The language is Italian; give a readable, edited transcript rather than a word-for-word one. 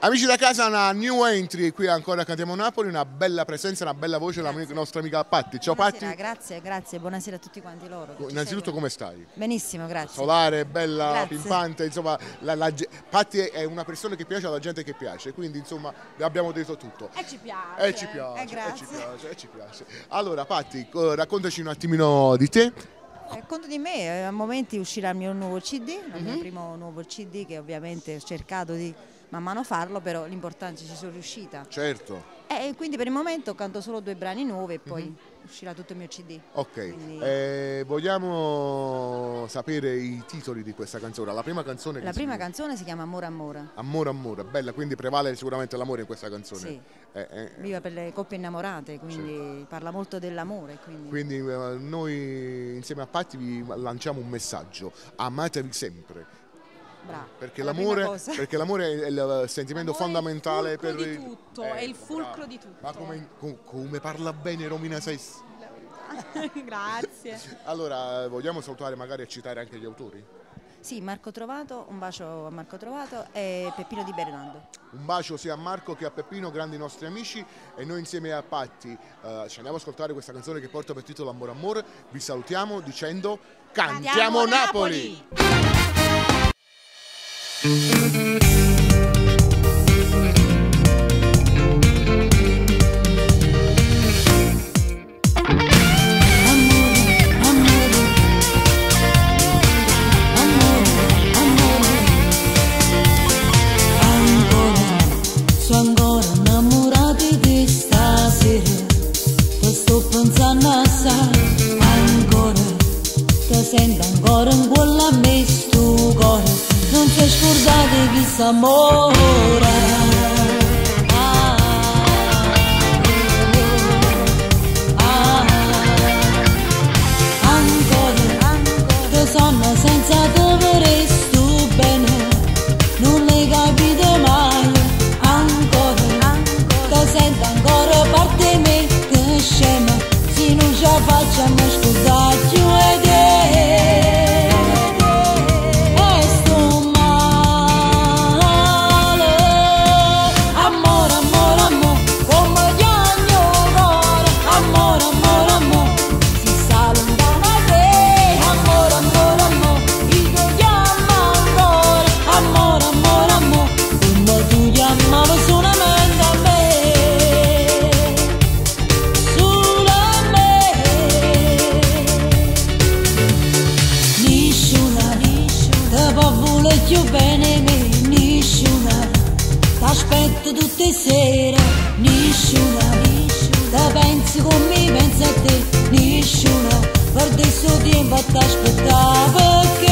Amici da casa, una new entry qui ancora a Cantiamo Napoli, una bella presenza, una bella voce, la nostra amica Patti. Ciao Buonasera, Patti. grazie, buonasera a tutti quanti loro. Innanzitutto come stai? Benissimo, grazie. Solare, bella, Grazie. pimpante, insomma, Patti è una persona che piace alla gente che piace, quindi insomma abbiamo detto tutto. E ci piace. E ci piace, grazie. e ci piace, e ci piace. Allora Patti, raccontaci un attimino di te. Conto di me, a momenti uscirà il mio nuovo CD, il mio primo nuovo CD che ovviamente ho cercato di man mano farlo, però l'importante ci sono riuscita. Certo. E quindi per il momento canto solo 2 brani nuovi e poi uscirà tutto il mio CD. Ok, Quindi... vogliamo sapere i titoli di questa canzone. La prima canzone La prima canzone si chiama Amore Amore. Amore Amore, bella, quindi prevale sicuramente l'amore in questa canzone. Sì. Viva per le coppie innamorate, quindi parla molto dell'amore. Quindi noi insieme a Patti vi lanciamo un messaggio: amatevi sempre. Bravo, Perché l'amore è il sentimento fondamentale per di tutto, è il fulcro di tutto. Ma come parla bene Romina Sessi. Grazie. Allora, vogliamo salutare magari e citare anche gli autori? Sì, Marco Trovato, un bacio a Marco Trovato e Peppino Di Bernardo. Un bacio sia a Marco che a Peppino, grandi nostri amici, e noi insieme a Patti ci andiamo ad ascoltare questa canzone che porta per titolo Amore Amore. Vi salutiamo dicendo Cantiamo Napoli! Ancora innamorati di stasera, ti sto pensando assai, ancora, ti sento ancora in quella me sto cuore, non ti scordate chi s'amora. Ancora, ti sono senza te sto bene, non l'hai capito mai. Ancora, sento ancora parte me che scema, se non ce la facciamo scordare più e te. E sto male. Amore, amore, amore, come piange il cuore. Amore, amore, amore, si sta lontano da te. Amore, amore, amore, io ti chiamo ancora. Amore, amore, amore, come tu chiamavi solamente a me. Più bene me, nessuna, t'aspetto tutte le sere, nessuna, te pensi con me, pensi a te, nessuna, per questo tempo t'aspettavo perché